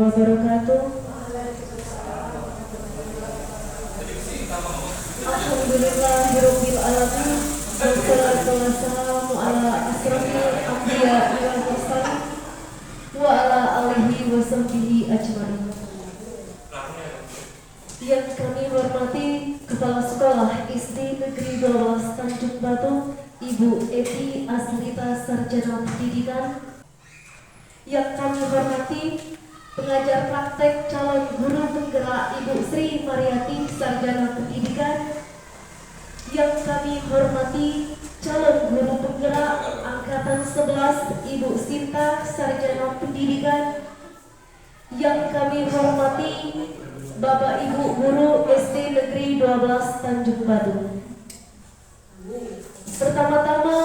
wabarakatuh. Alhamdulillahirabbil alamin. Wassalatu wassalamu ala asrofil anbiya wal mursalin wa ala alihi wa sahbihi ajmain. Yang kami hormati Kepala Sekolah SD Negeri 12 Tanjung Batu, Ibu Eti Aslita Sarjana Pendidikan. Yang kami hormati pengajar praktek calon guru penggerak Ibu Sri Mariati Sarjana Pendidikan. Yang kami hormati calon guru penggerak angkatan 11 Ibu Sinta Sarjana Pendidikan. Yang kami hormati Bapak Ibu guru SD Negeri 12 Tanjung Batu. Pertama-tama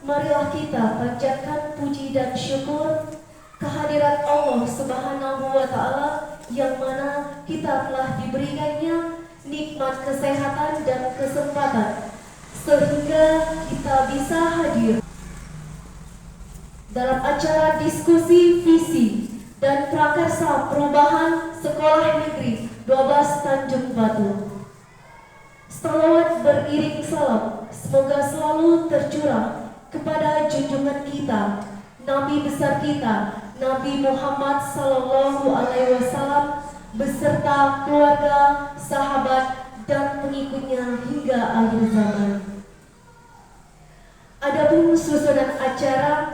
marilah kita panjatkan puji dan syukur kehadirat Allah Subhanahu wa Ta'ala, yang mana kita telah diberikannya nikmat kesehatan dan kesempatan sehingga kita bisa hadir dalam acara diskusi visi dan prakarsa perubahan Sekolah Negeri 12 Tanjung Batu. Salawat beriring salam semoga selalu tercurah kepada junjungan kita, Nabi besar kita, Nabi Muhammad Sallallahu Alaihi Wasallam, beserta keluarga, sahabat, dan pengikutnya hingga akhir zaman. Adapun susunan acara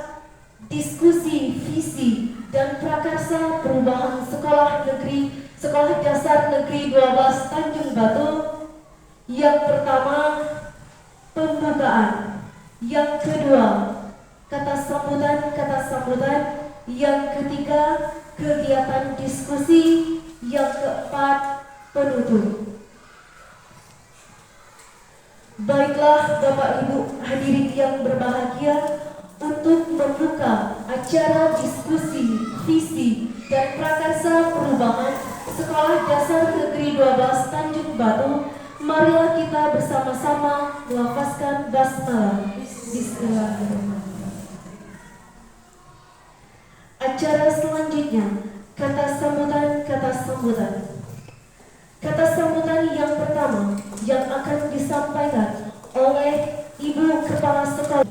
diskusi visi dan prakarsa perubahan Sekolah Dasar Negeri 12 Tanjung Batu. Yang pertama, pembukaan. Yang kedua, kata sambutan. Yang ketiga, kegiatan diskusi. Yang keempat, penutup. Baiklah Bapak Ibu hadirin yang berbahagia, untuk membuka acara diskusi visi dan prakarsa perubahan Sekolah Dasar Negeri 12 Tanjung Batu, marilah kita bersama-sama melafazkan basmalah. Bismillahirrahmanirrahim. Acara selanjutnya, kata sambutan. Kata sambutan yang pertama yang akan disampaikan oleh Ibu Kepala Sekolah.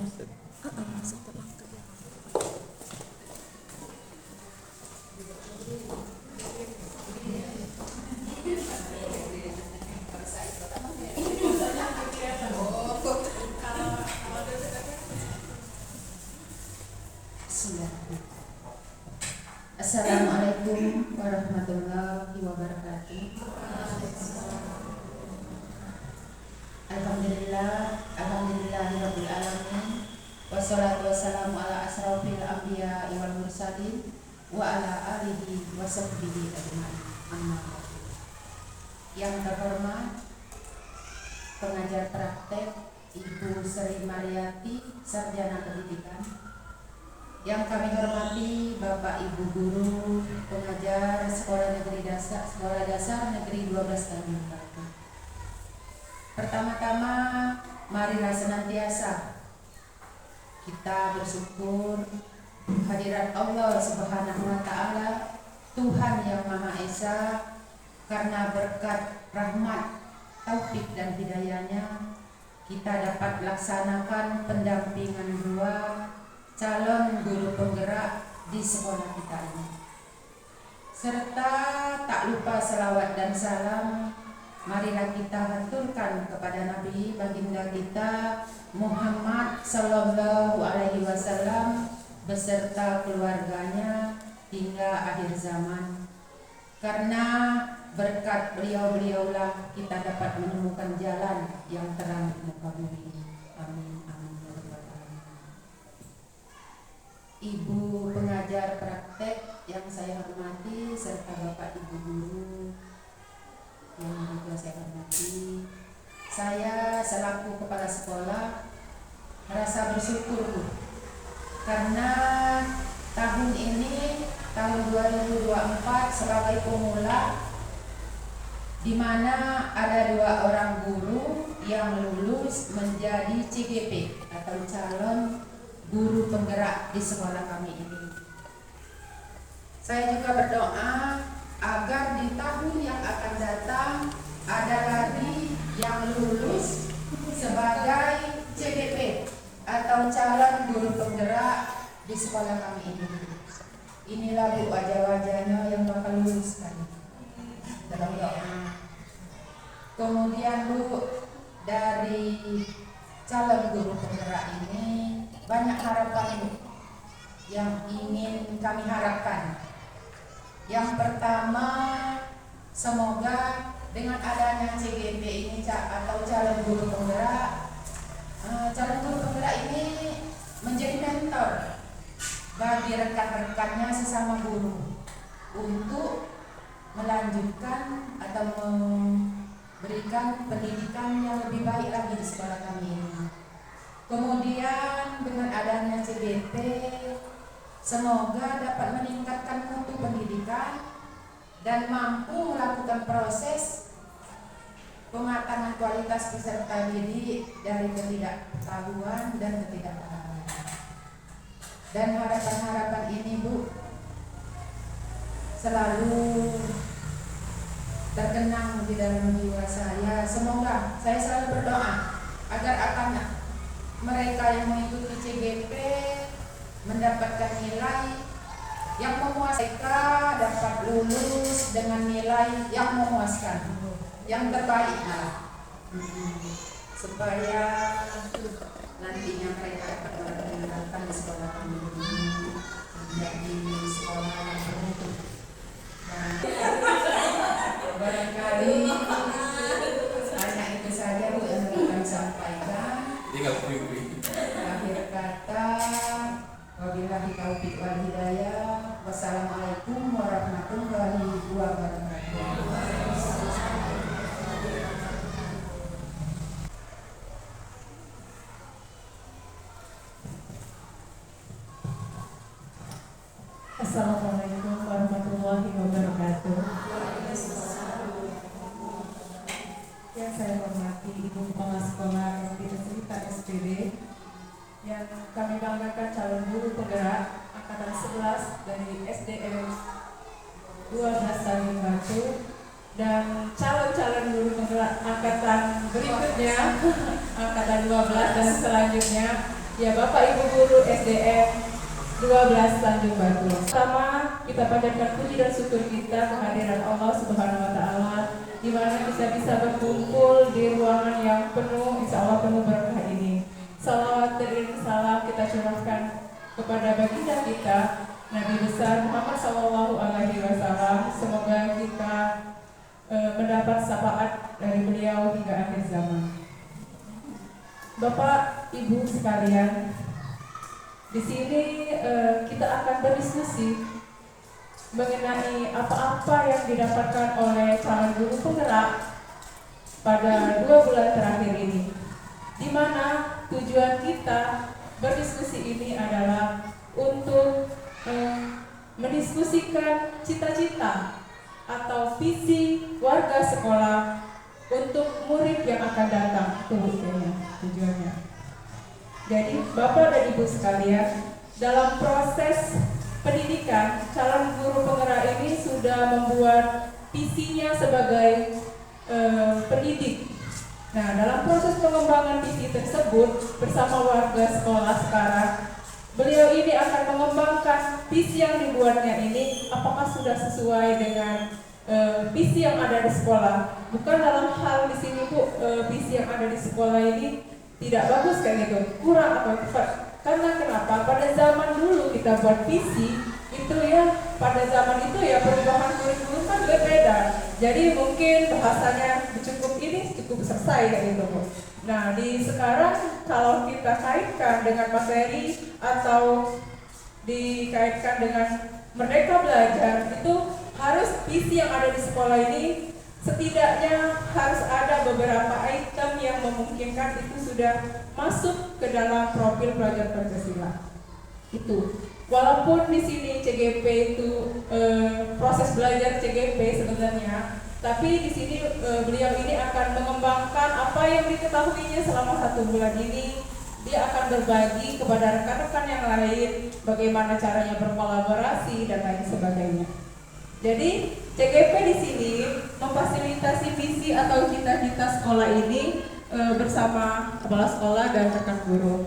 Assalamualaikum warahmatullahi wabarakatuh. Alhamdulillahirabbil alamin. Wassalatu wassalamu ala asrofil anbiya wal mursalin wa ala alihi wa sahbihi ajmain. Amma ba'du. Yang terhormat pengajar praktek Ibu Sri Mariati Sarjana Pendidikan. Yang kami hormati Bapak Ibu guru pengajar Sekolah Dasar Negeri 12 Tanjung Batu. Pertama-tama marilah senantiasa kita bersyukur hadirat Allah Subhanahu wa Ta'ala, Tuhan yang Maha Esa, karena berkat rahmat, taufik dan hidayahnya kita dapat laksanakan pendampingan dua calon guru penggerak di sekolah kita ini. Serta tak lupa selawat dan salam marilah kita haturkan kepada Nabi baginda kita Muhammad Sallallahu Alaihi Wasallam beserta keluarganya hingga akhir zaman. Karena berkat beliau-beliaulah kita dapat menemukan jalan yang terang di muka bumi. Amin. Ibu pengajar praktek yang saya hormati serta Bapak Ibu guru yang juga saya hormati, saya selaku kepala sekolah merasa bersyukur karena tahun ini, tahun 2024 sebagai pemula, di mana ada 2 orang guru yang lulus menjadi CGP atau calon guru penggerak di sekolah kami ini. Saya juga berdoa agar di tahun yang akan datang ada lagi yang lulus sebagai CGP atau calon guru penggerak di sekolah kami ini. Inilah Bu wajah-wajahnya yang bakal lulus kan dalam doa. Kemudian Bu, dari calon guru penggerak ini banyak harapan Bu yang ingin kami harapkan. Yang pertama, semoga dengan adanya CGP ini atau calon guru penggerak ini menjadi mentor bagi rekan-rekannya sesama guru untuk melanjutkan atau memberikan pendidikan yang lebih baik lagi di sekolah kami ini. Kemudian dengan adanya CGP, semoga dapat meningkatkan mutu pendidikan dan mampu melakukan proses pematangan kualitas peserta didik dari ketidaktahuan dan ketidakpahaman. Dan harapan-harapan ini Bu selalu terkenang di dalam jiwa saya. Semoga saya selalu berdoa agar anak mereka yang mengikuti CGP mendapatkan nilai yang memuaskan, dapat lulus dengan nilai yang memuaskan, yang terbaik supaya nantinya mereka dapat meninggalkan di sekolah kami ini menjadi sekolah yang bermutu. Nah, barangkali hanya itu saja Bu yang kami sampaikan. Akhir kata, wabillahi taufiq wal hidayah. Wassalamualaikum warahmatullahi wabarakatuh. Assalamualaikum warahmatullahi wabarakatuh. Yang saya hormati Ibu Kepala Sekolah SD Cerita SPD, yang kami banggakan calon guru penggerak angkatan 11 dari SDM 12 Tanjung Batu, dan calon-calon guru penggerak angkatan berikutnya angkatan 12 dan selanjutnya, ya Bapak Ibu guru SDM 12 Tanjung Batu. Pertama, kita panjatkan puji dan syukur kita kehadiran Allah Subhanahu wa taala, di mana bisa berkumpul di ruangan yang penuh, insya Allah penuh berkah ini. Salawat teriring salam kita curahkan kepada baginda kita Nabi besar Muhammad Sallallahu Alaihi Wasallam. Semoga kita mendapat syafaat dari beliau hingga akhir zaman. Bapak Ibu sekalian, di sini kita akan berdiskusi mengenai apa-apa yang didapatkan oleh calon guru penggerak pada 2 bulan terakhir ini, di mana tujuan kita berdiskusi ini adalah untuk mendiskusikan cita-cita atau visi warga sekolah untuk murid yang akan datang. Itu tujuannya. Jadi Bapak dan Ibu sekalian, dalam proses pendidikan, calon guru penggerak ini sudah membuat visinya sebagai pendidik. Nah, dalam proses pengembangan visi tersebut bersama warga sekolah sekarang, beliau ini akan mengembangkan visi yang dibuatnya ini apakah sudah sesuai dengan visi yang ada di sekolah. Bukan dalam hal di sini Bu, visi yang ada di sekolah ini tidak bagus kayak gitu, kurang atau tepat. Karena kenapa? Pada zaman dulu kita buat visi itu ya, pada zaman itu ya perubahan kurikulum kan berbeda. Jadi mungkin bahasanya cukup selesai kayak gitu Bu. Nah, di sekarang kalau kita kaitkan dengan materi atau dikaitkan dengan Merdeka Belajar, itu harus visi yang ada di sekolah ini setidaknya harus ada beberapa item yang memungkinkan itu sudah masuk ke dalam profil pelajar Pancasila. Itu walaupun di sini CGP itu proses belajar CGP sebenarnya, tapi di sini beliau ini akan mengembangkan apa yang diketahuinya selama 1 bulan ini Dia akan berbagi kepada rekan-rekan yang lain bagaimana caranya berkolaborasi dan lain sebagainya. Jadi CGP di sini memfasilitasi visi atau cita-cita sekolah ini bersama kepala sekolah dan rekan guru.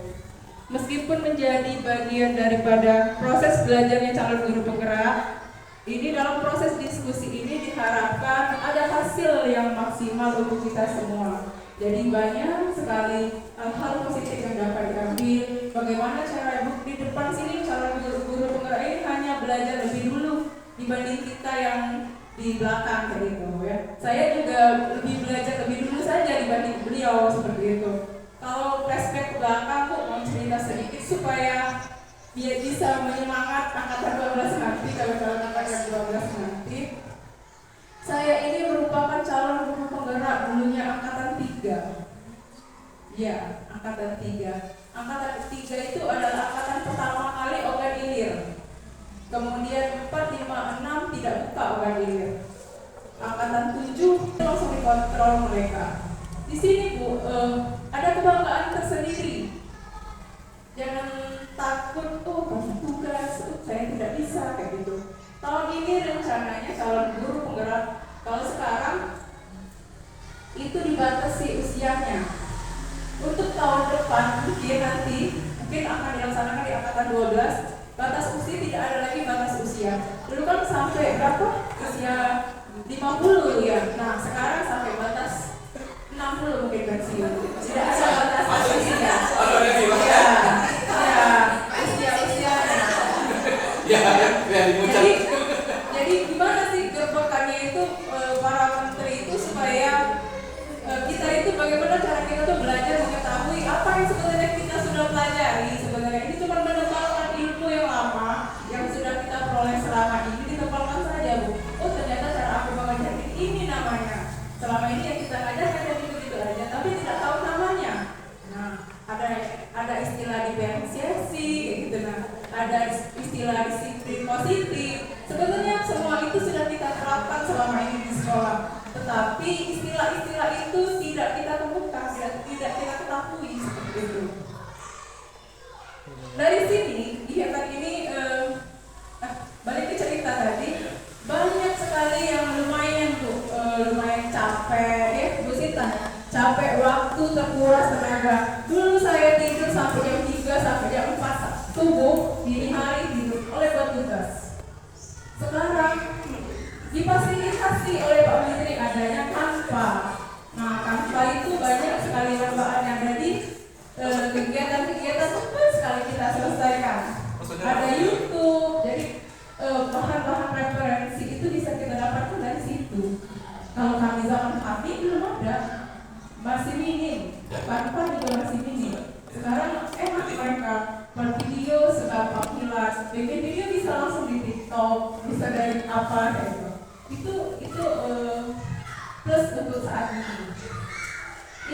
Meskipun menjadi bagian daripada proses belajarnya calon guru penggerak, ini dalam proses diskusi ini diharapkan ada hasil yang maksimal untuk kita semua. Jadi banyak sekali hal positif yang dapat diambil. Bagaimana cara di depan sini calon guru penggerak ini hanya belajar lebih dulu dibanding kita yang di belakang kayak gitu ya. Saya juga lebih belajar lebih dulu saja dibanding beliau seperti itu. Kalau flashback ke belakang tuh mau cerita sedikit supaya biar bisa menyemangat angkatan 12 nanti, kalau calon angkatan 12 nanti. Saya ini merupakan calon guru penggerak dulunya angkatan 3. Ya, angkatan 3. Angkatan 3 itu adalah angkatan pertama kali organ ilir. Kemudian 4, 5, 6 tidak buka organ ilir. Angkatan 7 langsung dikontrol mereka. Di sini Bu, ada kebanggaan tersendiri. Jangan takut, kasih tugas, saya tidak bisa kayak gitu. Tahun ini rencananya calon guru penggerak, kalau sekarang itu dibatasi usianya. Untuk tahun depan mungkin akan dilaksanakan di angkatan 12. Batas usia tidak ada lagi batas usia. Dulu kan sampai berapa? Usia 50 ya. Nah sekarang sampai batas 60 mungkin pensiun. Tidak ada batas usia. Jadi gimana sih gerbekannya itu para menteri itu supaya kita itu bagaimana cara kita tuh belajar mengetahui apa yang sebenarnya kita sudah pelajari. Sebenarnya ini cuma menebalkan ilmu yang lama yang sudah kita peroleh selama ini, ditebalkan saja Bu. Oh ternyata cara aku mengajar ini namanya. Selama ini yang kita ngajar gitu aja, tapi tidak tahu namanya. Nah ada istilah diferensiasi gitu, nah ada istilah disiplin positif. Sebenarnya semua itu sudah kita terapkan selama ini di sekolah, tetapi istilah-istilah itu tidak kita temukan, tidak kita ketahui seperti itu. Dari sini, kegiatan ini balik ke cerita tadi, banyak sekali yang lumayan tuh, lumayan capek ya Bu Sita, capek waktu, terkuras tenaga. Dulu saya tidur sampai jam 3 sampai jam 4 subuh, dini hari tidur oleh buat tugas. Sekarang difasilitasi oleh Pak Menteri adanya Canva. Nah Canva itu banyak sekali perlombaan yang ada di kegiatan-kegiatan cepat sekali kita selesaikan. Ada YouTube, jadi bahan-bahan referensi itu bisa kita dapatkan dari situ. Kalau kami zaman kami belum ada, masih minim. Canva juga masih minim. Sekarang enak mereka buat video segampang kilas, bikin video bisa langsung di TikTok, bisa dari apa kayak gitu. Itu plus untuk saat ini.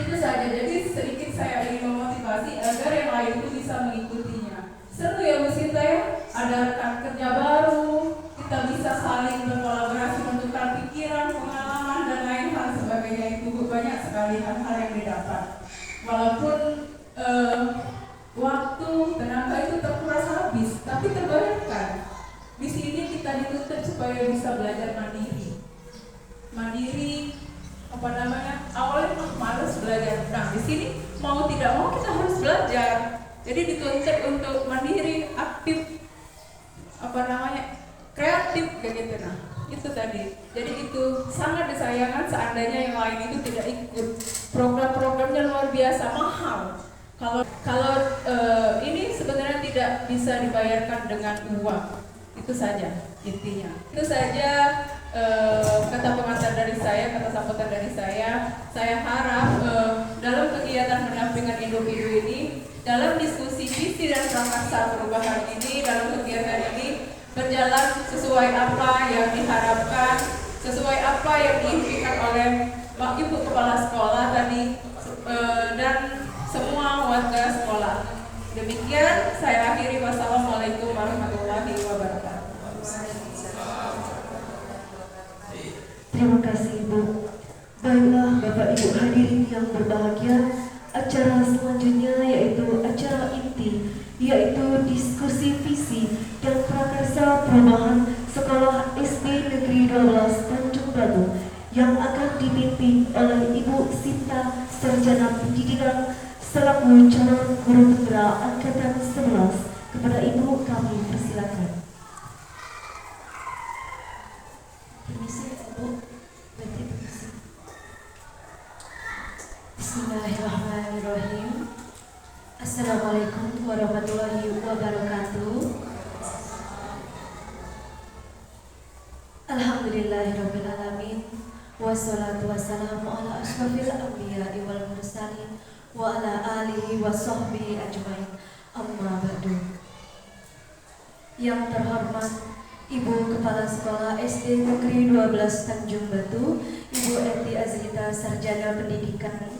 Itu saja. Jadi sedikit saya ingin memotivasi agar yang lain itu bisa mengikutinya. Seru ya Bu Sinta ya, ada rekan kerja baru, kita bisa saling berkolaborasi, menukar pikiran, pengalaman dan lain hal sebagainya. Itu banyak sekali hal-hal yang didapat. Walaupun waktu, tenaga itu terkuras habis, tapi terbayarkan. Di sini kita dituntut supaya bisa belajar mandiri, awalnya malas belajar. Nah di sini mau tidak mau kita harus belajar. Jadi dituntut untuk mandiri, aktif, kreatif kayak gitu. Nah itu tadi. Jadi itu sangat disayangkan seandainya yang lain itu tidak ikut. Program-programnya luar biasa mahal. Kalau ini sebenarnya tidak bisa dibayarkan dengan uang. Itu saja intinya. Itu saja kata pengantar dari saya, kata sambutan dari saya. Saya harap dalam kegiatan pendampingan individu ini, dalam diskusi visi dan prakarsa perubahan ini, dalam kegiatan ini berjalan sesuai apa yang diharapkan, sesuai apa yang diimpikan oleh Ibu Kepala Sekolah tadi dan semua warga sekolah. Demikian saya akhiri. Wassalamualaikum warahmatullahi wabarakatuh. Terima kasih Ibu. Baiklah Bapak Ibu hadirin yang berbahagia, acara selanjutnya yaitu acara Sarjana Pendidikan selaku calon guru penggerak angkatan 11. Kepada Ibu kami persilakan. Permisi Bu, berarti permisi. Bismillahirrahmanirrahim. Assalamualaikum warahmatullahi wabarakatuh. Alhamdulillahirabbil alamin. Wassalatu wassalamu ala asyrofil anbiya'i wal mursalin wa ala alihi wa sahbihi ajmain. Amma ba'du. Yang terhormat Ibu Kepala Sekolah SD Negeri 12 Tanjung Batu, Ibu Eti Azrita Sarjana Pendidikan.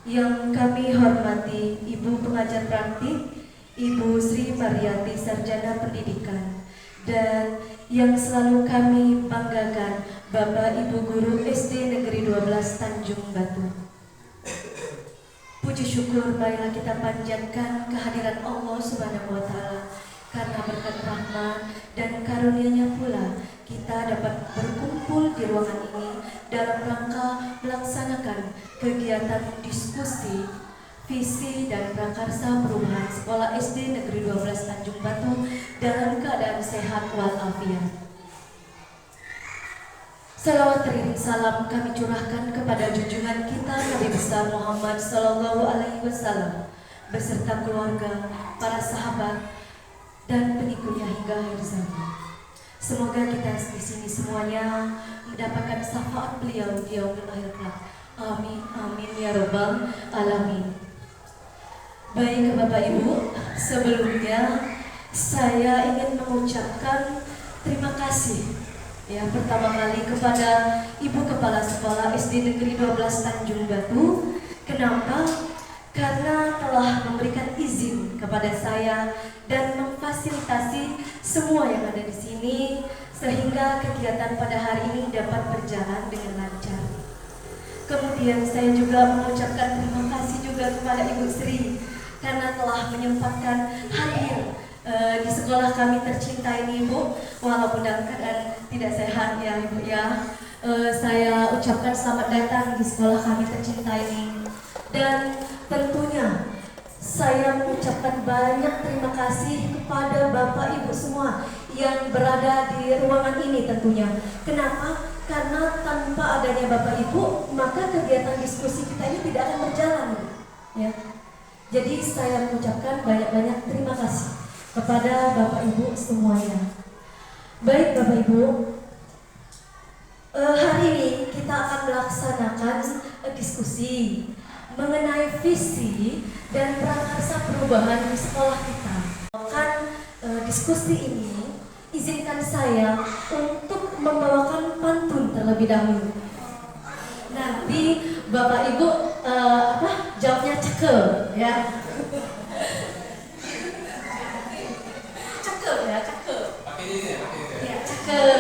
Yang kami hormati Ibu Pengajar Praktik, Ibu Sri Mariati Sarjana Pendidikan. Dan yang selalu kami banggakan, Bapak Ibu Guru SD Negeri 12 Tanjung Batu. Puji syukur marilah kita panjatkan kehadiran Allah Subhanahu wa Ta'ala, karena berkat rahmat dan karunia-Nya pula kita dapat berkumpul di ruangan ini dalam rangka melaksanakan kegiatan diskusi visi dan prakarsa perubahan Sekolah SD Negeri 12 Tanjung Batu dalam keadaan sehat walafiat. Salawat teriring salam kami curahkan kepada junjungan kita Nabi besar Muhammad Sallallahu Alaihi Wasallam beserta keluarga, para sahabat, dan pengikutnya hingga akhir zaman. Semoga kita di sini semuanya mendapatkan syafaat beliau di yaumil akhir kelak. Amin, amin ya robbal alamin. Baik Bapak Ibu, sebelumnya saya ingin mengucapkan terima kasih ya pertama kali kepada Ibu Kepala Sekolah SD Negeri 12 Tanjung Batu. Kenapa? Karena telah memberikan izin kepada saya dan memfasilitasi semua yang ada di sini sehingga kegiatan pada hari ini dapat berjalan dengan lancar. Kemudian saya juga mengucapkan terima kasih juga kepada Ibu Sri karena telah menyempatkan hadir di sekolah kami tercinta ini, Bu, walaupun dalam keadaan tidak sehat ya Ibu ya. Saya ucapkan selamat datang di sekolah kami tercinta ini. Dan tentunya saya mengucapkan banyak terima kasih kepada Bapak Ibu semua yang berada di ruangan ini tentunya. Kenapa? Karena tanpa adanya Bapak Ibu, maka kegiatan diskusi kita ini tidak akan berjalan. Ya. Jadi saya mengucapkan banyak-banyak terima kasih kepada Bapak Ibu semuanya. Baik Bapak Ibu, hari ini kita akan melaksanakan diskusi mengenai visi dan prakarsa perubahan di sekolah kita. Diskusi ini izinkan saya untuk membawakan pantun terlebih dahulu. Nanti Bapak Ibu jawabnya cekel ya. Cekel ya, cekel. Ya, cekel.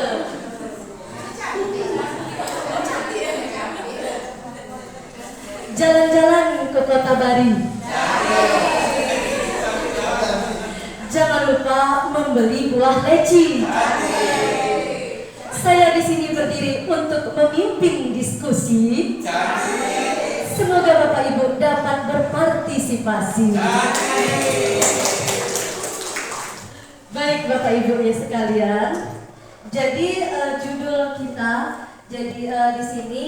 Jalan-jalan ke Kota Bari. Jangan lupa membeli buah leci. Saya di sini berdiri untuk memimpin diskusi. Semoga Bapak Ibu dapat berpartisipasi. Baik Bapak Ibu ya sekalian. Jadi judul kita di sini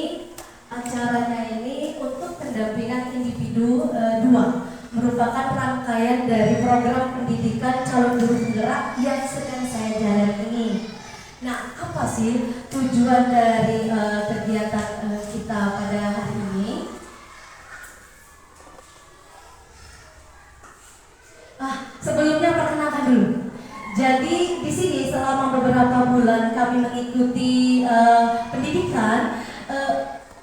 acaranya ini untuk pendampingan individu 2 merupakan rangkaian dari program pendidikan calon guru penggerak yang sedang saya jalan ini. Nah, apa sih tujuan dari kegiatan kita pada hari ini? Sebelumnya perkenalkan dulu. Jadi di sini selama beberapa bulan kami mengikuti pendidikan.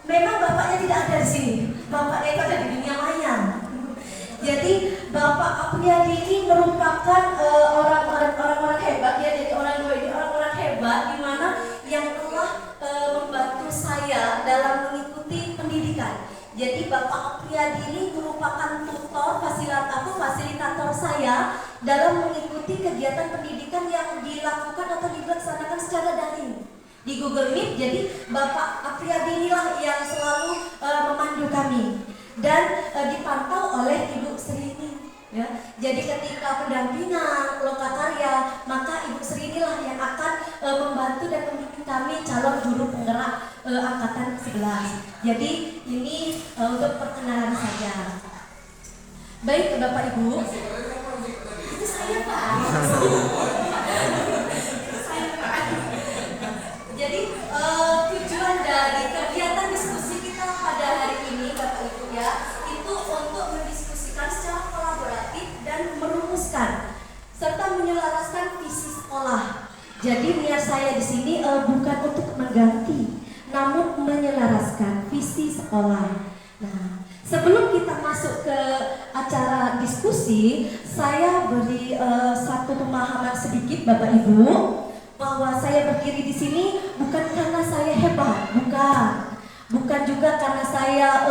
Memang bapaknya tidak ada di sini. Bapaknya itu ada di dunia maya. Jadi Bapak Apriyadi ini merupakan orang-orang hebat ya. Jadi orang-orang hebat di mana yang telah membantu saya dalam mengikuti pendidikan. Jadi Bapak Apriyadi ini merupakan tutor, fasilitator saya dalam mengikuti kegiatan pendidikan yang dilakukan atau dilaksanakan secara daring di Google Meet. Jadi Bapak Apriyadi inilah yang selalu memandu kami dan dipantau oleh Ibu Sri ini. Ya, jadi ketika pendampingan lokakarya, maka Ibu Sri inilah yang akan membantu dan membimbing kami calon guru penggerak angkatan 11. Jadi ini untuk perkenalan saja. Baik Bapak Ibu, itu saya Pak. Jadi tujuan dari kegiatan diskusi kita pada hari ini Bapak Ibu ya, itu untuk mendiskusikan secara kolaboratif dan merumuskan serta menyelaraskan visi sekolah. Jadi niat saya di sini bukan untuk mengganti, namun menyelaraskan visi sekolah. Nah, sebelum kita masuk ke acara diskusi, saya beri satu pemahaman sedikit Bapak Ibu, bahwa saya berdiri di sini bukan karena saya hebat, bukan juga karena saya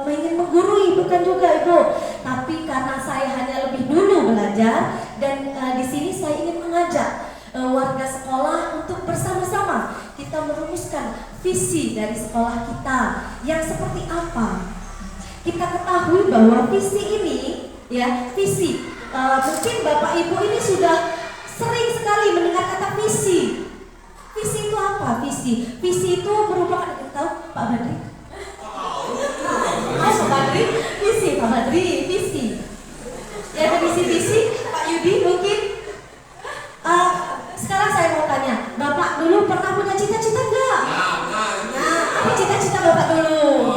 ingin menggurui, bukan juga Ibu, tapi karena saya hanya lebih dulu belajar dan di sini saya ingin mengajak warga sekolah untuk bersama-sama kita merumuskan visi dari sekolah kita yang seperti apa. Kita ketahui bahwa visi ini, ya visi, mungkin Bapak Ibu ini sudah sering sekali mendengar kata visi. Visi itu apa? Visi itu merupakan, tahu Pak Badri? Pak Badri, visi Pak Badri, visi. Ya ada visi, Pak Yudi mungkin. Sekarang saya mau tanya, Bapak dulu pernah punya cita-cita enggak? Nah, apa cita-cita Bapak dulu?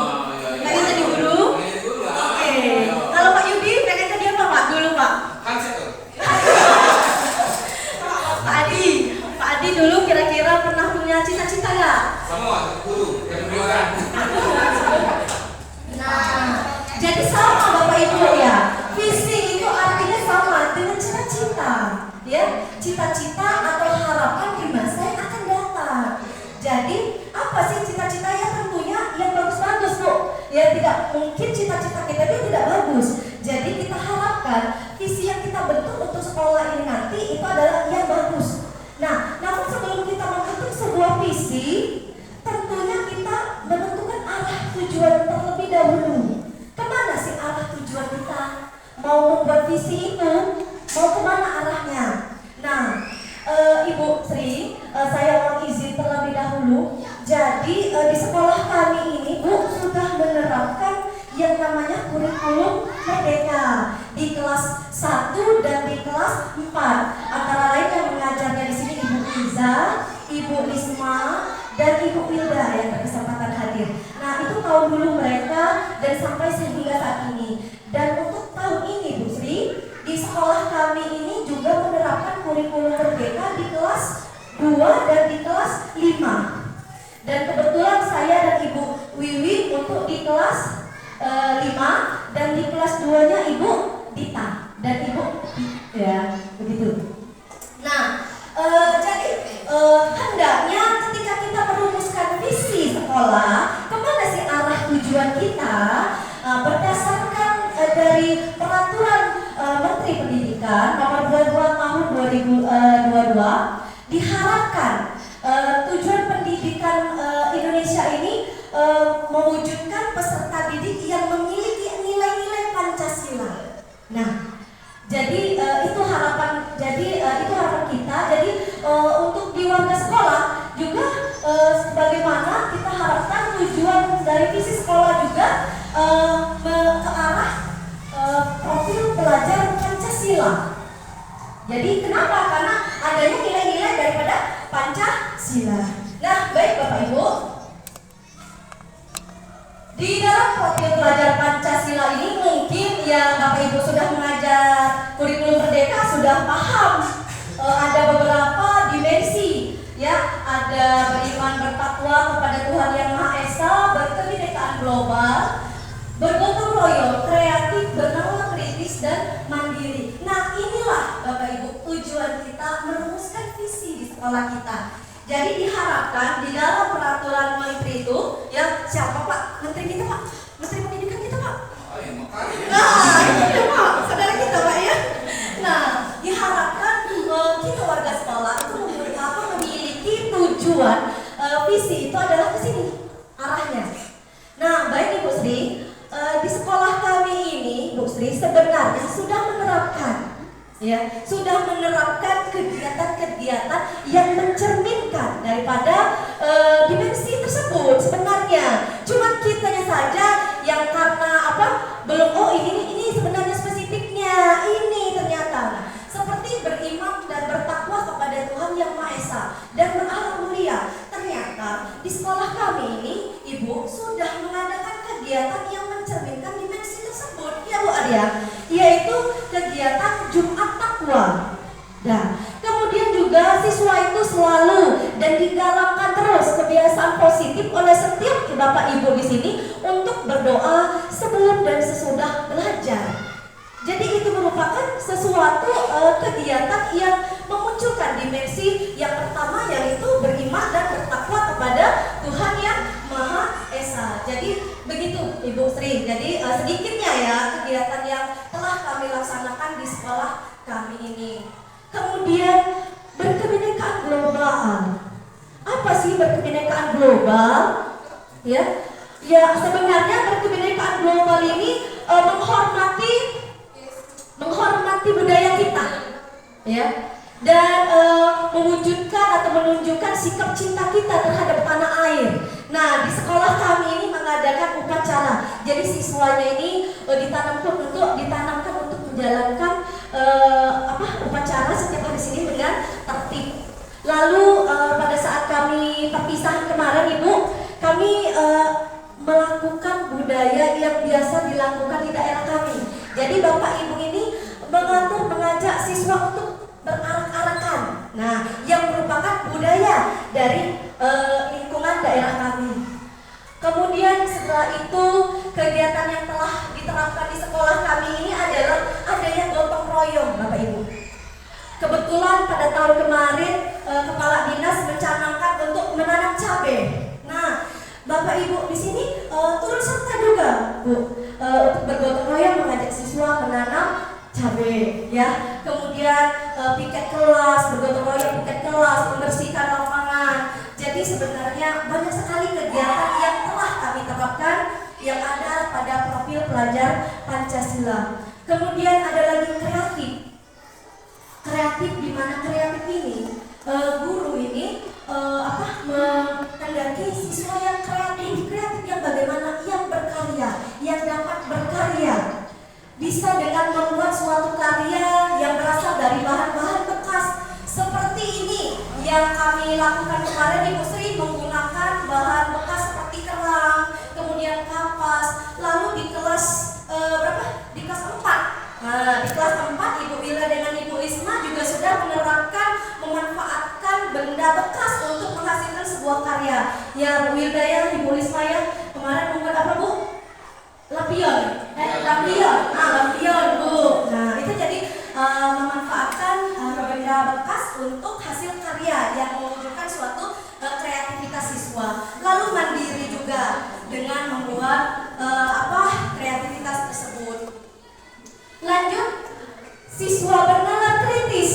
Pengen jadi guru? Oke. Kalau Pak Yudi pengen jadi apa Pak dulu Pak? Pak Adi dulu kira-kira pernah punya cita-cita nggak? Sama, guru, yang berikan. Nah, jadi sama Bapak Ibu ya. Visi itu artinya sama dengan cita-cita, ya. Cita-cita atau harapan di masa yang akan datang. Jadi apa sih cita-cita yang tentunya yang bagus-bagus Bu? Ya tidak mungkin cita-cita kita itu tidak bagus. Jadi kita harapkan visi yang kita bentuk untuk sekolah ini nanti itu adalah yang bagus. Nah, namun sebelum kita membentuk sebuah visi, tentunya kita menentukan arah tujuan terlebih dahulu. Kemana sih arah tujuan kita? Mau membuat visi itu, mau kemana arahnya? Nah, Ibu Sri, saya mau izin terlebih dahulu. Jadi di sekolah kami ini Bu sudah menerapkan yang namanya kurikulum merdeka di kelas 1 dan di kelas 4. Antara lain yang mengajarnya di sini Ibu Iza, Ibu Lisma, dan Ibu Wilda yang berkesempatan hadir. Nah, itu tahun dulu mereka dan sampai sehingga saat ini. Dan untuk tahun ini Bu Sri, di sekolah kami ini juga menerapkan kurikulum merdeka di kelas 2 dan di kelas 5. Dan kebetulan saya dan Ibu Wiwi untuk di kelas 5 dan di kelas 2-nya Ibu Dita dan Ibu ya begitu. Nah, jadi hendaknya ketika kita merumuskan visi sekolah, kemana sih arah tujuan kita, berdasarkan dari peraturan Menteri Pendidikan nomor 22 tahun 2022 diharapkan tujuan pendidikan Indonesia ini mewujudkan peserta didik yang memiliki nilai-nilai Pancasila. Nah, jadi itu harapan. Jadi itu harapan kita. Jadi untuk di warga sekolah juga sebagaimana kita harapkan tujuan dari visi sekolah juga ke arah profil pelajar Pancasila. Jadi kenapa? Karena adanya nilai-nilai daripada Pancasila. Nah, baik Bapak Ibu. Di dalam profil pelajar Pancasila ini mungkin yang Bapak Ibu sudah mengajar kurikulum merdeka sudah paham ada beberapa dimensi, ya, ada beriman bertakwa kepada Tuhan Yang Maha Esa, berkebinekaan global, bergotong royong, kreatif, bernalar kritis dan mandiri. Nah, inilah Bapak Ibu tujuan kita merumuskan visi di sekolah kita. Jadi diharapkan di dalam peraturan menteri itu, ya siapa Pak? Menteri kita Pak? Menteri Pendidikan kita Pak? Nah, itu Pak, saudara kita Pak ya. Nah, diharapkan kita warga sekolah itu memiliki tujuan visi itu adalah ke sini arahnya. Nah, baik Ibu Sri, ya, sudah menerapkan kegiatan-kegiatan yang mencerminkan daripada dimensi tersebut sebenarnya. Cuma kitanya saja yang karena apa belum, oh ini sebenarnya spesifiknya ini ternyata seperti beriman dan bertakwa kepada Tuhan Yang Maha Esa dan berakhlak mulia. Ternyata di sekolah kami ini Ibu sudah mengadakan kegiatan yang mencerminkan dimensi tersebut, ya Bu Arya, yaitu kegiatan Jumat Takwa. Nah, kemudian juga siswa itu selalu dan digalakkan terus kebiasaan positif oleh setiap Bapak Ibu di sini untuk berdoa sebelum dan sesudah belajar. Jadi itu merupakan sesuatu kegiatan yang memunculkan dimensi yang pertama, yaitu beriman dan bertakwa kepada Tuhan Yang Maha Esa. Jadi begitu Ibu Sri. Jadi sedikitnya ya kegiatan yang telah kami laksanakan di sekolah kami ini. Kemudian berkebinekaan global. Apa sih berkebinekaan global? Ya, sebenarnya berkebinekaan global ini menghormati budaya kita, ya, dan mewujudkan atau menunjukkan sikap cinta kita terhadap tanah air. Nah, di sekolah kami ini mengadakan upacara. Jadi siswanya ini ditanamkan untuk menjalankan upacara setiap hari Senin dengan tertib. Lalu pada saat kami perpisahan kemarin Ibu, kami melakukan budaya yang biasa dilakukan di daerah kami. Jadi Bapak Ibu ini mengajak siswa untuk berarak-arakan. Nah, yang merupakan budaya dari lingkungan daerah kami. Kemudian setelah itu kegiatan yang telah diterapkan di sekolah kami ini adalah adanya gotong royong, Bapak Ibu. Kebetulan pada tahun kemarin kepala dinas mencanangkan untuk menanam cabai. Nah, Bapak Ibu di sini turut serta juga, Bu, untuk bergotong royong mengajak siswa menanam cabai, ya. Kemudian piket kelas, bergotong royong piket kelas, membersihkan lapangan. Jadi sebenarnya banyak sekali kegiatan yang telah kami terapkan yang ada pada profil pelajar Pancasila. Kemudian ada lagi kreatif. Kreatif di mana kreatif ini guru ini menghendaki siswa yang kreatif yang bagaimana, yang berkarya, yang dapat berkarya, bisa dengan membuat suatu karya yang berasal dari bahan-bahan bekas seperti ini yang kami lakukan kemarin Ibu Sri, menggunakan bahan bekas seperti kerang, kemudian kapas. Lalu di kelas di kelas 4. Nah, di kelas 4 Ibu Wila dengan Ibu Isma juga sudah memanfaatkan benda bekas untuk menghasilkan sebuah karya. Ya, Bu Wilda ya, Ibu Isma ya, kemarin membuat apa Bu? Lampion. Lampion Bu. Nah, itu jadi memanfaatkan benda bekas untuk hasil karya yang menunjukkan suatu kreativitas siswa. Lalu mandiri juga dengan membuat kreativitas tersebut. Lanjut, siswa bernalar kritis.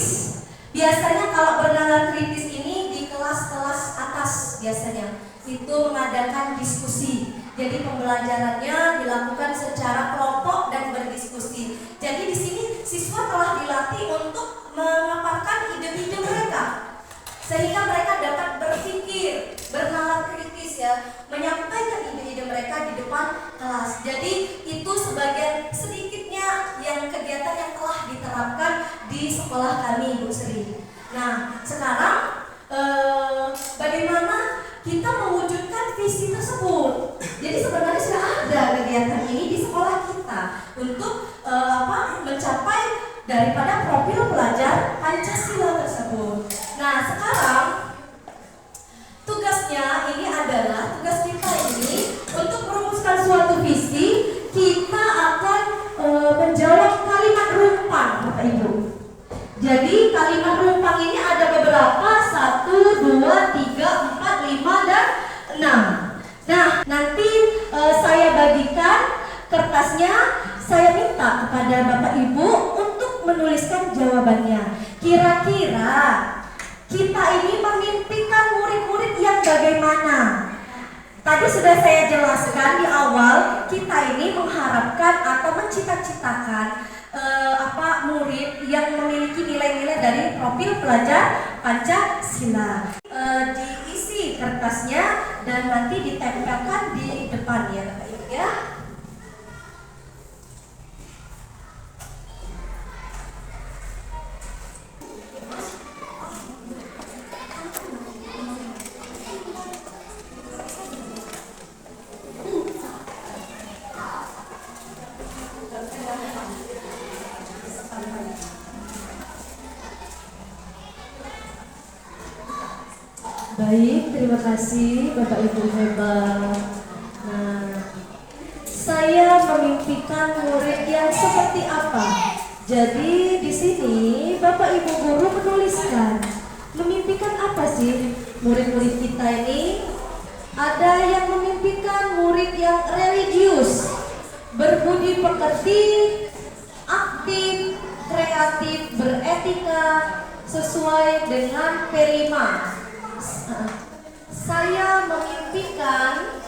Biasanya kalau bernalar kritis ini di kelas-kelas atas biasanya itu mengadakan diskusi. Jadi pembelajarannya dilakukan secara kelompok dan berdiskusi. Jadi di sini siswa telah dilatih untuk memaparkan ide-ide mereka, sehingga mereka dapat berpikir, bernalar kritis ya, menyampaikan ide-ide mereka di depan kelas. Jadi itu sebagian sedikitnya yang kegiatan yang telah diterapkan di sekolah kami, Bu Sri. Nah, sekarang bagaimana kita mewujudkan visi tersebut? Jadi sebenarnya sudah ada kegiatan ini di sekolah kita untuk mencapai daripada profil pelajar Pancasila tersebut. Nah, sekarang tugasnya ini adalah tugas kita ini untuk merumuskan suatu visi. Kita akan menjawab kalimat rumpang, Bapak Ibu. Jadi kalimat rumpang ini ada beberapa, 1, 2, 3, 4, 5, dan 6. Nah, nanti saya bagikan kertasnya. Saya minta kepada Bapak Ibu untuk menuliskan jawabannya. Kira-kira kita ini memimpikan murid-murid yang bagaimana? Tadi sudah saya jelaskan di awal, kita ini mengharapkan atau mencita-citakan murid yang memiliki nilai-nilai dari profil pelajar Pancasila. Diisi kertasnya dan nanti ditempelkan di depan ya Bapak Ibu ya. Baik, terima kasih Bapak Ibu hebat. Nah, saya memimpikan murid yang seperti apa? Jadi di sini Bapak Ibu guru menuliskan memimpikan apa sih murid-murid kita ini? Ada yang memimpikan murid yang religius, berbudi pekerti, aktif, kreatif, beretika, sesuai dengan Perima. Saya memimpikan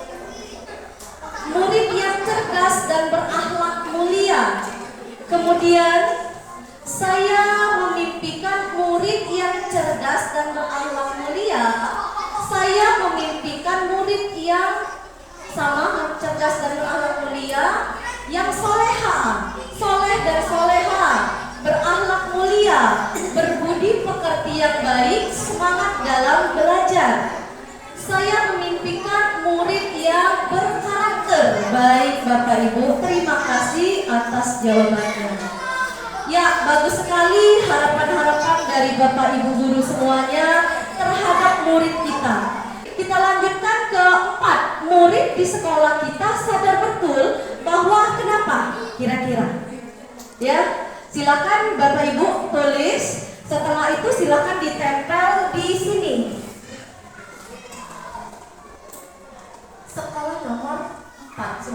murid yang cerdas dan berakhlak mulia. Kemudian saya memimpikan murid yang cerdas dan berakhlak mulia. Saya memimpikan murid yang sama cerdas dan berakhlak mulia, yang soleha, soleh dan soleha, berakhlak mulia, berbudi pekerti yang baik, semangat dalam belajar. Saya memimpikan murid yang berkarakter. Baik Bapak Ibu, terima kasih atas jawabannya. Ya, bagus sekali harapan-harapan dari Bapak Ibu guru semuanya terhadap murid kita. Kita lanjutkan ke 4. Murid di sekolah kita sadar betul bahwa kenapa? Kira-kira. Ya, silakan Bapak Ibu tulis. Setelah itu silakan ditempel di sini. Sekolah nomor 4.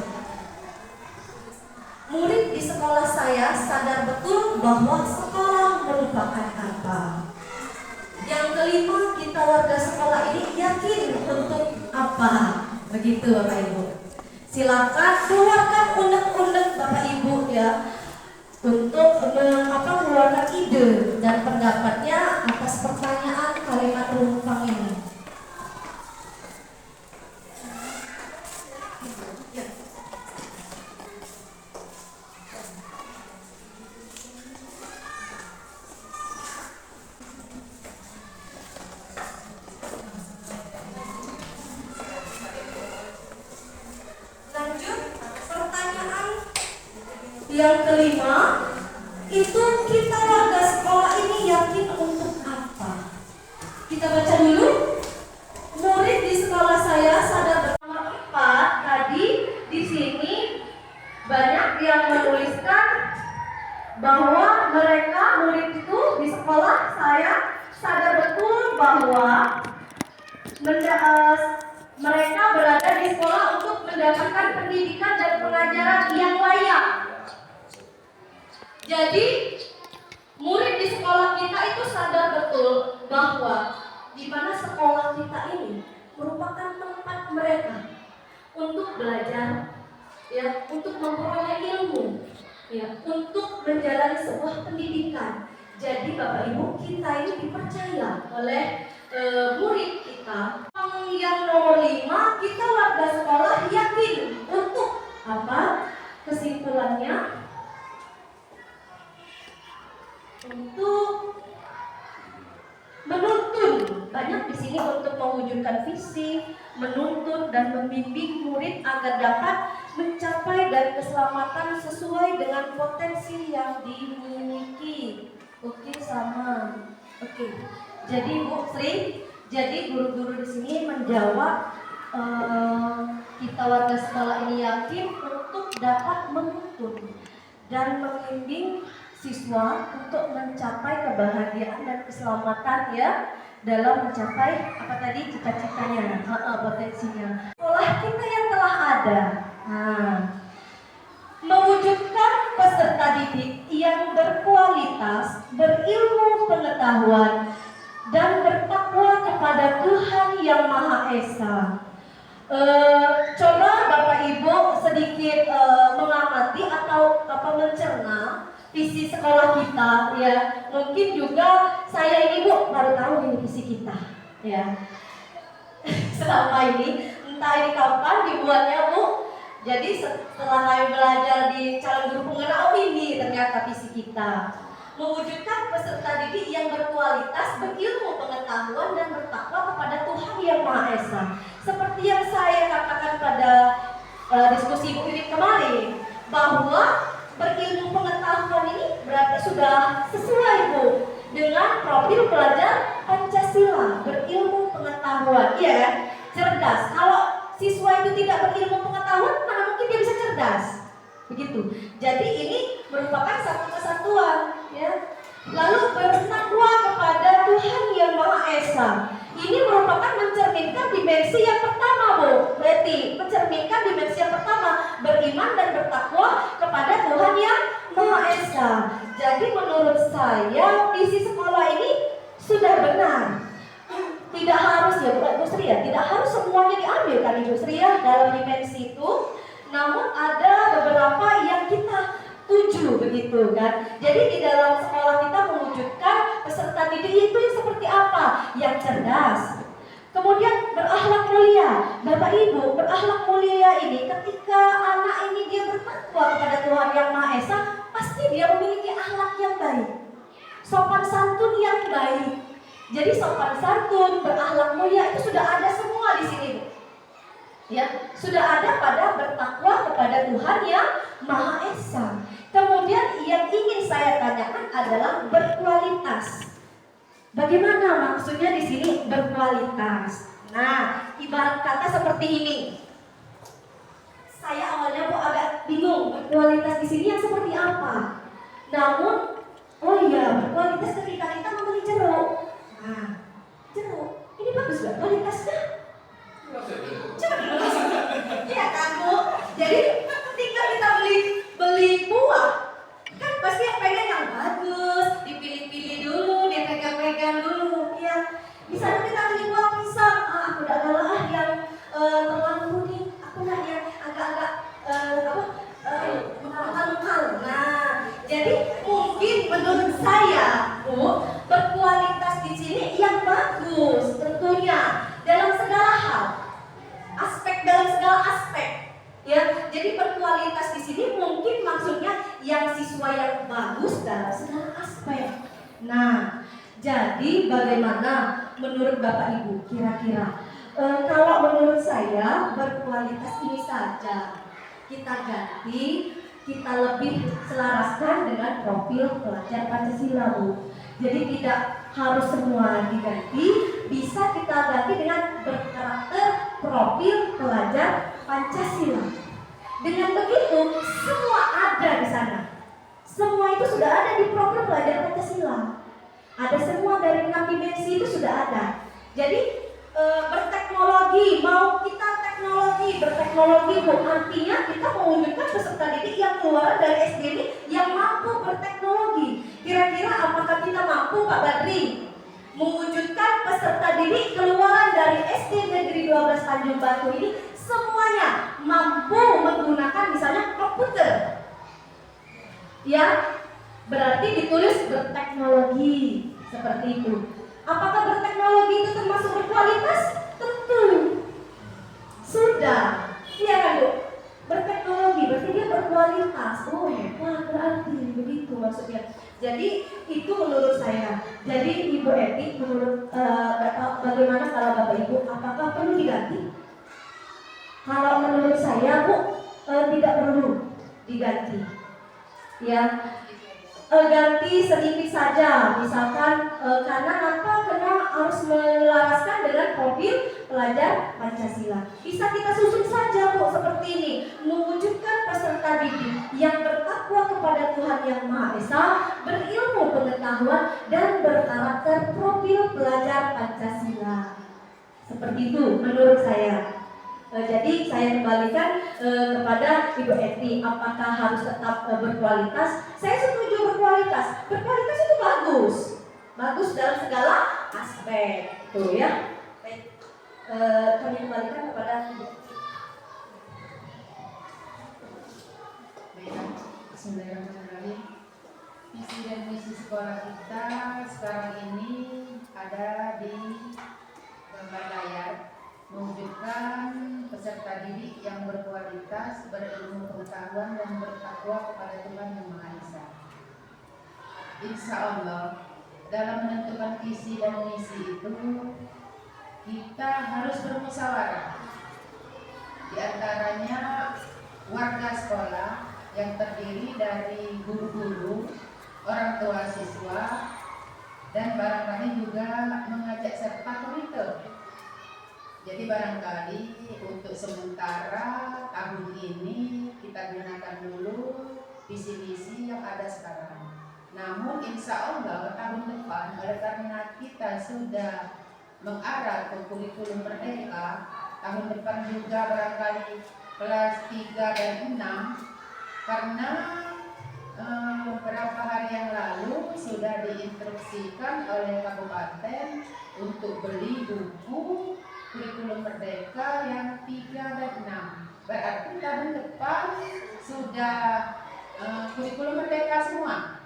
Murid di sekolah saya sadar betul bahwa sekolah merupakan apa. Yang kelima, kita warga sekolah ini yakin untuk apa. Begitu Bapak Ibu. Silakan keluarkan unek-unek Bapak Ibu ya, untuk mengeluarkan ide dan pendapatnya atas pertanyaan kalimat rumpang ini. Lanjut, pertanyaan yang kelima, itu kita warga sekolah ini yakin untuk apa? Kita baca dulu. Murid di sekolah saya sadar nomor 4 tadi di sini banyak yang menuliskan bahwa mereka murid itu di sekolah saya sadar betul bahwa mereka berada di sekolah untuk mendapatkan pendidikan dan pengajaran yang layak. Jadi murid di sekolah kita itu sadar betul bahwa di mana sekolah kita ini merupakan tempat mereka untuk belajar, ya, untuk memperoleh ilmu, ya, untuk menjalani sebuah pendidikan. Jadi Bapak Ibu, kita ini dipercaya oleh murid kita. Yang nomor 5, kita warga sekolah yakin untuk apa? Kesimpulannya, untuk menuntun. Banyak di sini untuk mewujudkan visi, menuntun dan membimbing murid agar dapat mencapai dan keselamatan sesuai dengan potensi yang dimiliki. Oke, sama. Oke. Jadi Bu Sri, jadi guru-guru di sini menjawab kita warga sekolah ini yakin untuk dapat menuntun dan membimbing siswa untuk mencapai kebahagiaan dan keselamatan ya dalam mencapai apa tadi cita-citanya, potensinya. Sekolah kita yang telah ada, mewujudkan peserta didik yang berkualitas, berilmu pengetahuan, dan bertakwa kepada Tuhan Yang Maha Esa. Coba Bapak Ibu sedikit mengamati atau mencerna visi sekolah kita ya. Mungkin juga saya ini Bu baru tahu ini visi kita ya. Selama ini entah ini kapan dibuatnya Bu. Jadi setelah kami belajar di calon guru penggerak, oh ini ternyata visi kita. Mewujudkan peserta didik yang berkualitas, berilmu pengetahuan dan bertakwa kepada Tuhan Yang Maha Esa. Seperti yang saya katakan pada diskusi Bu Wiwit kemarin, bahwa berilmu pengetahuan ini berarti sudah sesuai Bu dengan profil pelajar Pancasila, berilmu pengetahuan, iya kan? Cerdas. Kalau siswa itu tidak berilmu pengetahuan, mana mungkin dia bisa cerdas? Begitu. Jadi ini merupakan satu kesatuan, ya. Lalu bertakwa kepada Tuhan Yang Maha Esa. Ini merupakan mencerminkan dimensi yang pertama, Bu Betty. Mencerminkan dimensi yang pertama, beriman dan bertakwa kepada Tuhan Yang Maha Esa. Jadi menurut saya visi sekolah ini sudah benar. Tidak harus ya Bu Sri ya, tidak harus semuanya diambil kan Ibu Sri ya dalam dimensi itu. Namun ada beberapa yang kita tuju begitu kan. Jadi di dalam sekolah kita mewujudkan peserta didik itu yang seperti apa? Yang cerdas. Kemudian berakhlak mulia. Bapak Ibu, berakhlak mulia ini ketika anak ini dia bertakwa kepada Tuhan Yang Maha Esa, pasti dia memiliki akhlak yang baik. Sopan santun yang baik. Jadi sopan santun, berakhlak mulia itu sudah ada semua di sini, Bu. Ya, sudah ada pada bertakwa kepada Tuhan Yang Maha Esa. Kemudian yang ingin saya tanyakan adalah berkualitas. Bagaimana maksudnya di sini berkualitas? Nah, ibarat kata seperti ini. Saya awalnya kok agak bingung berkualitas di sini yang seperti apa. Namun, oh iya, berkualitas ketika kita membeli jeruk. Nah, jeruk ini bagus gak kualitasnya? Coba dulu. Iya kan Bu? Jadi ketika kita beli buah, kan pasti yang pengen yang bagus, dipilih-pilih dulu, dipegang-pegang dulu. Ya, misalnya kita beli buah pisang, aku udah galah yang terlalu kuning, aku nak yang agak-agak mahal-mahal. Nah, jadi mungkin menurut saya Bu, berkualitas di sini yang bagus tentunya dalam segala hal. Dalam segala aspek, ya. Jadi berkualitas di sini mungkin maksudnya yang siswa yang bagus dalam segala aspek. Nah, jadi bagaimana menurut Bapak Ibu kira-kira? Kalau menurut saya berkualitas ini saja kita ganti, kita lebih selaraskan dengan profil pelajar Pancasila, Bu. Jadi tidak harus semua diganti, bisa kita ganti dengan berkarakter profil pelajar Pancasila. Dengan begitu, semua ada di sana. Semua itu sudah ada di profil pelajar Pancasila. Ada semua dari 6 dimensi itu sudah ada. Jadi berteknologi, mau kita berteknologi Bu, artinya kita mewujudkan peserta didik yang keluar dari SD ini yang mampu berteknologi. Kira-kira apakah kita mampu Pak Badri mewujudkan peserta didik keluaran dari SD Negeri 12 Tanjung Batu ini semuanya mampu menggunakan misalnya komputer? Ya, berarti ditulis berteknologi seperti itu. Apakah berteknologi itu termasuk berkualitas? Tentu sudah, iya kan Bu? Berteknologi berarti dia berkualitas. Oh hebat berarti begitu maksudnya. Jadi itu menurut saya. Jadi Ibu Eti menurut bagaimana kalau Bapak Ibu, apakah perlu diganti? Kalau menurut saya Bu, tidak perlu diganti. Ya, ganti sedikit saja, misalkan karena apa? Karena harus menyelaraskan dengan profil pelajar Pancasila. Bisa kita susun saja Bu seperti ini, mewujudkan peserta didik yang bertakwa kepada Tuhan Yang Maha Esa, berilmu pengetahuan dan berkarakter profil pelajar Pancasila. Seperti itu menurut saya. Jadi saya kembalikan kepada Ibu Eti, apakah harus tetap berkualitas? Saya setuju berkualitas. Berkualitas itu bagus dalam segala aspek, itu ya. Baik, kami kembalikan kepada Ibu. Bismillahirrahmanirrahim. Visi dan misi sekolah kita sekarang ini ada di gambar layar, mewujudkan peserta didik yang berkualitas, berilmu pengetahuan dan bertakwa kepada Tuhan Yang Maha Esa. Insya Allah dalam menentukan visi dan misi itu kita harus bermusyawarah. Di antaranya warga sekolah yang terdiri dari guru-guru, orang tua siswa, dan barangkali juga mengajak serta komite. Jadi barangkali untuk sementara tahun ini kita gunakan dulu visi misi yang ada sekarang. Namun insya Allah tahun depan, oleh karena kita sudah mengarah ke kurikulum merdeka, tahun depan juga barangkali kelas 3 dan 6, karena beberapa hari yang lalu sudah diinstruksikan oleh kabupaten untuk beli buku kurikulum merdeka yang 3 dan 6. Berarti tahun depan sudah kurikulum merdeka semua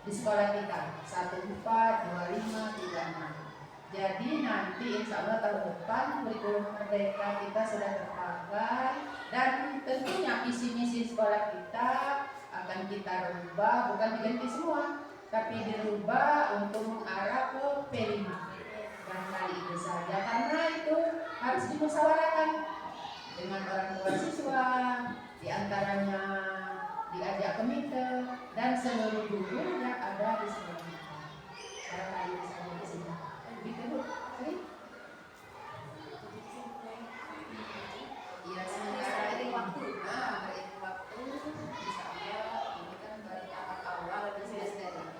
di sekolah kita, 14, 25, 36. Jadi nanti insya Allah tahun depan kurikulum merdeka kita sudah terpakai, dan tentunya visi misi sekolah kita akan kita rubah, bukan diganti semua, tapi dirubah untuk mengarah ke P5. Dan kali itu saja, karena itu harus dimusyawarahkan dengan orang tua siswa, diantaranya diajak komite dan seluruh guru yang ada di sekolah kita. Kali itu saja di sini. Begitu Bu. Iya, sementara ini waktu. Berikan waktu. Insya Allah ini kan baru tahap awal di semester ini.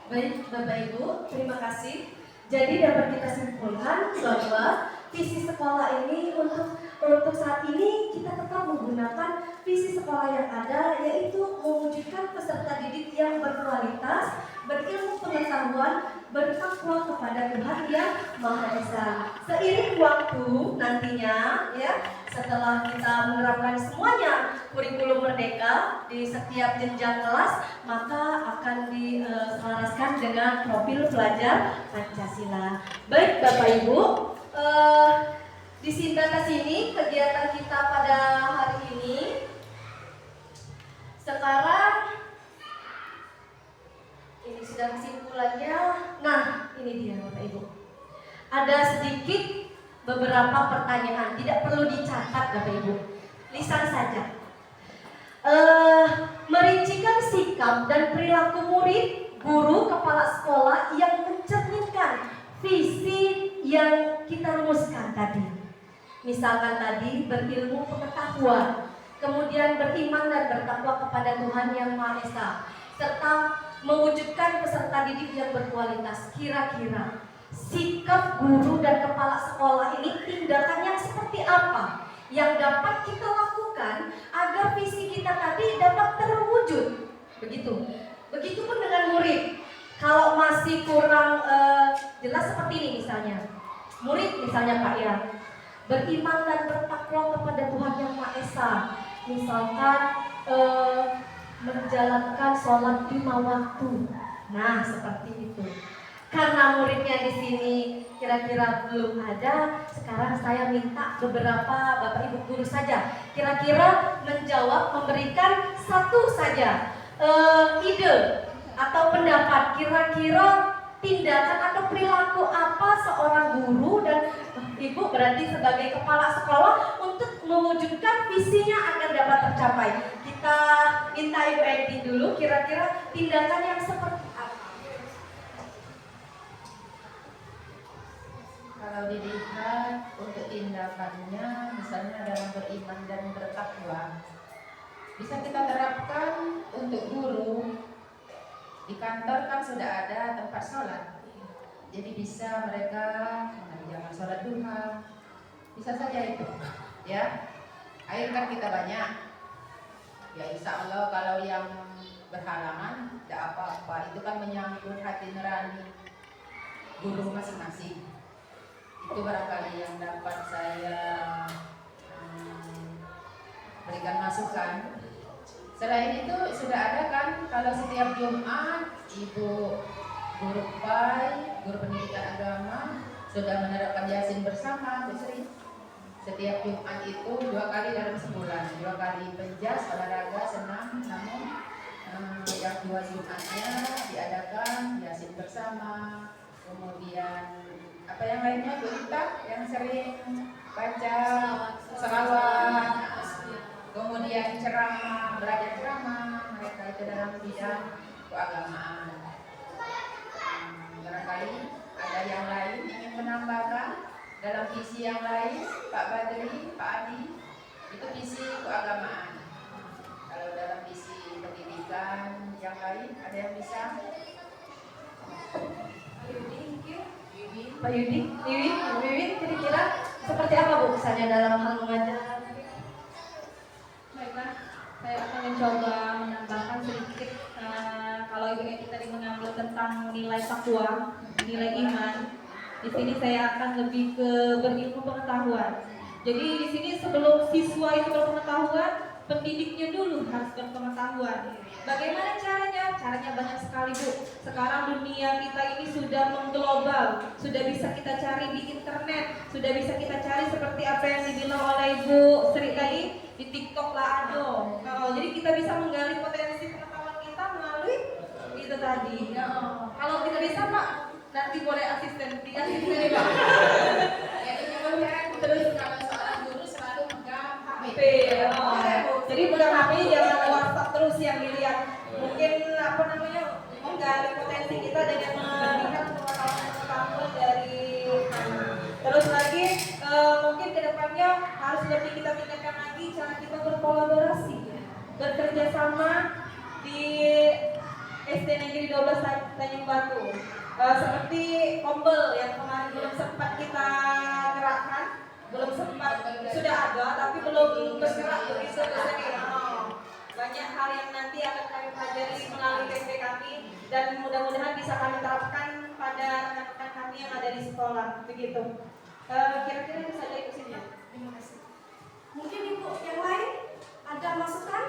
Baik Bapak Ibu, terima kasih. Jadi dapat kita simpulkan bahwa visi sekolah ini untuk saat ini kita tetap menggunakan visi sekolah yang ada, yaitu mewujudkan peserta didik yang berkualitas, berilmu pengetahuan, bertakwa kepada Tuhan Yang Maha Esa. Seiring waktu nantinya, ya, setelah kita menerapkan semuanya kurikulum merdeka di setiap jenjang kelas, maka akan diselaraskan dengan profil pelajar Pancasila. Baik Bapak Ibu, disingkat sini kegiatan kita pada hari ini. Sekarang ini sudah kesimpulannya. Nah, ini dia Bapak Ibu. Ada sedikit beberapa pertanyaan, tidak perlu dicatat Bapak Ibu, lisan saja. Merincikan sikap dan perilaku murid, guru, kepala sekolah yang mencerminkan visi yang kita rumuskan tadi. Misalkan tadi berilmu pengetahuan, kemudian beriman dan bertakwa kepada Tuhan Yang Maha Esa, serta mewujudkan peserta didik yang berkualitas. Kira-kira sikap guru dan kepala sekolah ini tindakannya seperti apa yang dapat kita lakukan agar visi kita tadi dapat terwujud? Begitupun dengan murid. Kalau masih kurang jelas seperti ini misalnya, murid misalnya Pak ya, beriman dan bertakwa kepada Tuhan Yang Maha Esa, misalkan menjalankan sholat 5 waktu. Nah, seperti itu. Karena muridnya di sini kira-kira belum ada, sekarang saya minta beberapa Bapak Ibu guru saja kira-kira menjawab, memberikan satu saja ide atau pendapat, kira-kira tindakan atau perilaku apa seorang guru dan Ibu berarti sebagai kepala sekolah untuk mewujudkan visinya agar dapat tercapai. Kita minta Ibu Edi dulu, kira-kira tindakan yang seperti apa? Kalau dilihat untuk tindakannya, misalnya dalam beriman dan bertakwa, bisa kita terapkan untuk guru. Di kantor kan sudah ada tempat sholat, jadi bisa mereka mengerjakan sholat duha, bisa saja itu, ya. Air kan kita banyak, ya insya Allah kalau yang berhalangan tidak apa-apa, itu kan menyangkut hati nurani guru masing-masing. Itu barangkali yang dapat saya berikan masukan. Selain itu sudah ada kan kalau setiap Jumat Ibu guru PAI, guru pendidikan agama sudah menerapkan Yasin bersama, Bu Sri. Setiap Jumat itu 2 kali dalam sebulan, 2 kali penjas, olahraga, senam, namun yang 2 Jumatnya diadakan Yasin bersama. Kemudian apa yang lainnya Bu Ita yang sering baca selawat, kemudian ceramah, belajar ceramah, mereka itu dalam bidang keagamaan. Barangkali ada yang lain ingin menambahkan dalam visi yang lain, Pak Badri, Pak Adi, itu visi keagamaan. Kalau dalam visi pendidikan yang lain ada yang bisa? Pak Yudi, Wiwin, kira-kira seperti apa Bu kesannya dalam hal mengajar? Baiklah, saya akan mencoba menambahkan sedikit. Kalau Ibu Eti tadi mengambil tentang nilai takwa, nilai iman, di sini saya akan lebih ke berilmu pengetahuan. Jadi di sini sebelum siswa itu berpengetahuan, pendidiknya dulu harus berpengetahuan. Bagaimana caranya? Caranya banyak sekali Bu. Sekarang dunia kita ini sudah mengglobal, sudah bisa kita cari di internet, sudah bisa kita cari seperti apa yang dibilang oleh Ibu Sri tadi di TikTok lah ada. Jadi kita bisa menggali potensi pengetahuan kita melalui itu tadi. Kalau tidak bisa Pak, nanti boleh asisten Pak. Terus kalau seorang guru selalu megang HP. Jadi pegang HP jangan WhatsApp terus yang dilihat. Mungkin menggali potensi kita dengan melihat pengetahuan dari mana. Terus lagi mungkin kedepannya harus lebih kita tingkatkan lagi cara kita berkolaborasi, bekerja sama di SD Negeri 12 Tanjung Batu. Seperti Kombel yang kemarin belum sempat kita gerakkan, sudah ada tapi belum bergerak begitu besarnya. Banyak hal yang nanti akan kami pelajari melalui PP kami dan mudah-mudahan bisa kami terapkan pada rekan-rekan kami yang ada di sekolah begitu. Kira-kira itu saja Ibu Sri. Terima kasih. Mungkin Ibu yang lain ada masukan?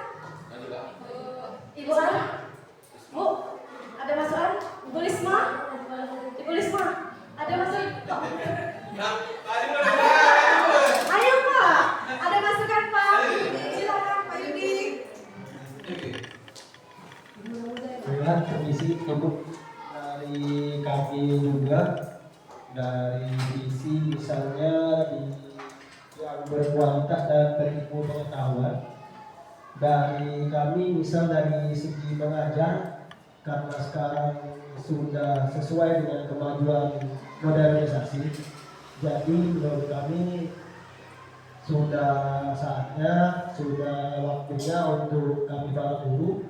Ibu An? Bu, ada masukan? Ibu Lisma? Ibu Lisma, ada masukan? Ayo Pak, ada masukan Pak? Silakan Pak Yudi. Dengan permisi untuk dari kami juga dari visi misalnya yang berkualitas dan berilmu pengetahuan. Dari kami misal dari segi mengajar, karena sekarang sudah sesuai dengan kemajuan modernisasi, jadi menurut kami sudah saatnya, sudah waktunya untuk kami para guru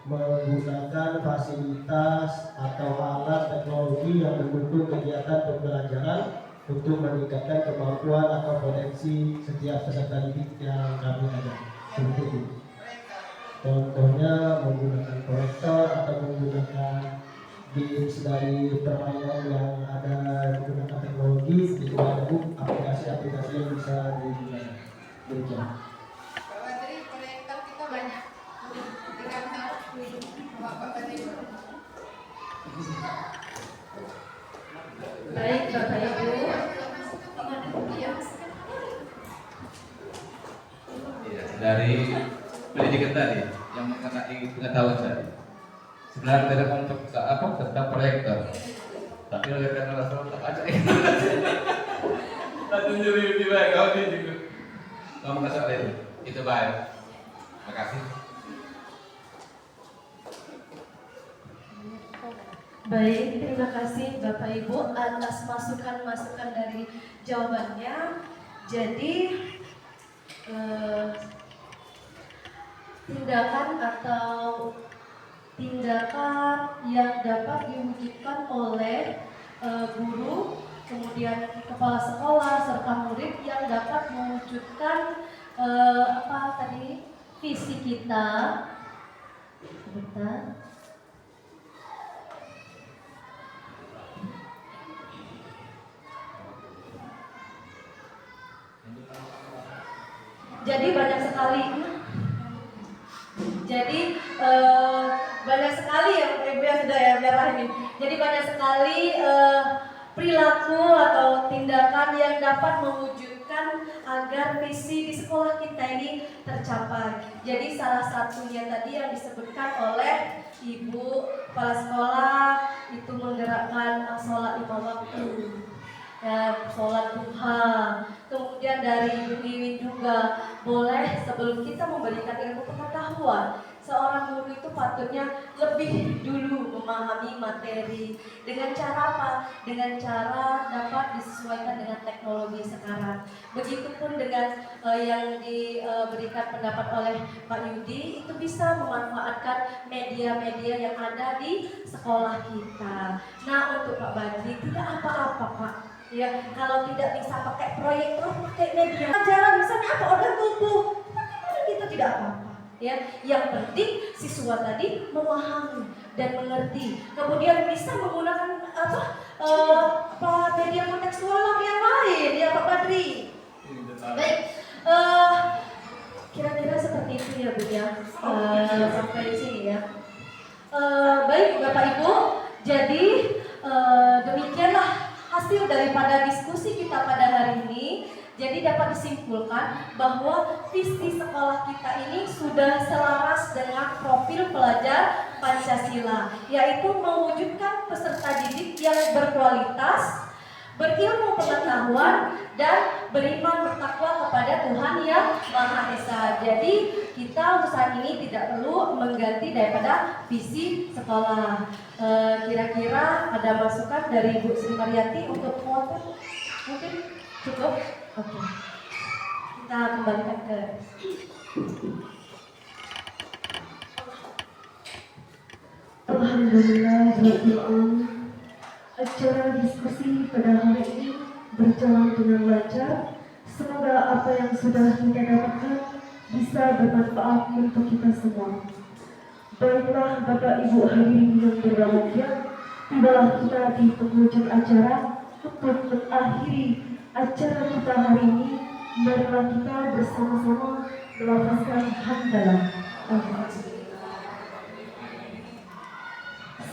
menggunakan fasilitas atau alat teknologi yang mendukung kegiatan pembelajaran untuk meningkatkan kemampuan atau potensi setiap peserta didik yang kami ajar. Seperti itu. Contohnya menggunakan proyektor atau menggunakan games dari permainan yang ada menggunakan teknologi, itu ada aplikasi-aplikasi yang bisa digunakan. Pak Badri, proyektor kita banyak di kantor. Bapak Badri. Baik Bapak Ibu. Dari pendidikan tadi yang mengenai pengetahuan tadi, sebenarnya tidak untuk tentang proyektor, tapi oleh karena Rasul tak ada tak tunjuk lebih baik kau ini juga kamu kasih itu baik. Terima kasih. Baik, terima kasih Bapak Ibu atas masukan-masukan dari jawabannya. Jadi tindakan yang dapat diwujudkan oleh guru, kemudian kepala sekolah serta murid yang dapat mewujudkan visi kita. Sebentar. Jadi banyak sekali Jadi banyak sekali yang Ibu yang sudah ya merah ini. Jadi banyak sekali perilaku atau tindakan yang dapat mewujudkan agar visi di sekolah kita ini tercapai. Jadi salah satunya tadi yang disebutkan oleh Ibu Kepala Sekolah itu menggerakkan sholat 5 waktu. Ya, sholat duha. Kemudian dari Ibu Wiwin juga boleh sebelum kita memberikan ilmu pengetahuan, seorang guru itu patutnya lebih dulu memahami materi. Dengan cara apa? Dengan cara dapat disesuaikan dengan teknologi sekarang. Begitupun dengan yang diberikan pendapat oleh Pak Yudi, itu bisa memanfaatkan media-media yang ada di sekolah kita. Nah, untuk Pak Badri tidak apa-apa Pak. Ya, kalau tidak bisa pakai proyektor, pakai media. Ajaran misalnya apa organ tubuh, kita tidak apa-apa. Ya, yang penting siswa tadi memahami dan mengerti. Kemudian bisa menggunakan media kontekstual yang lain, ya Pak Badri. Baik, kira-kira seperti itu ya Bu ya. Sampai di sini ya. Baik Bapak Ibu, jadi demikianlah hasil daripada diskusi kita pada hari ini. Jadi dapat disimpulkan bahwa visi sekolah kita ini sudah selaras dengan profil pelajar Pancasila, yaitu mewujudkan peserta didik yang berkualitas, berilmu pengetahuan, dan beriman bertakwa kepada Tuhan Yang Maha Esa. Jadi kita untuk saat ini tidak perlu mengganti daripada visi sekolah. Kira-kira ada masukan dari Bu Sri Maryanti untuk penguatan? Mungkin cukup? Oke. Kita kembalikan ke Alhamdulillah, acara diskusi pada hari ini berjalan dengan lancar. Semoga apa yang sudah kita dapatkan bisa bermanfaat untuk kita semua. Baiklah Bapak Ibu hadirin yang berbahagia, tibalah kita di penghujung acara. Untuk mengakhiri acara kita hari ini, marilah kita bersama-sama melafazkan hamdalah.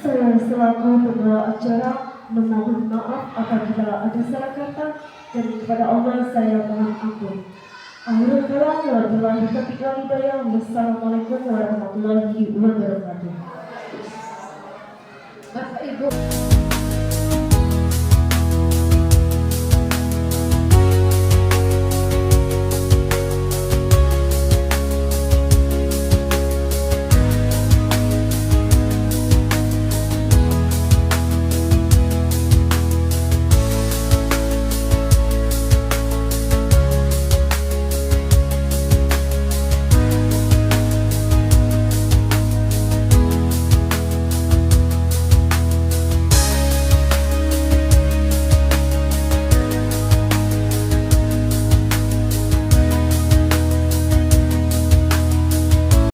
Saya selaku pembawa acara memohon maaf apabila ada salah kata, dan kepada Allah saya mohon ampun. Akhirul kalam wabillahi taufiq wal hidayah. Wassalamualaikum warahmatullahi wabarakatuh. Bapak Ibu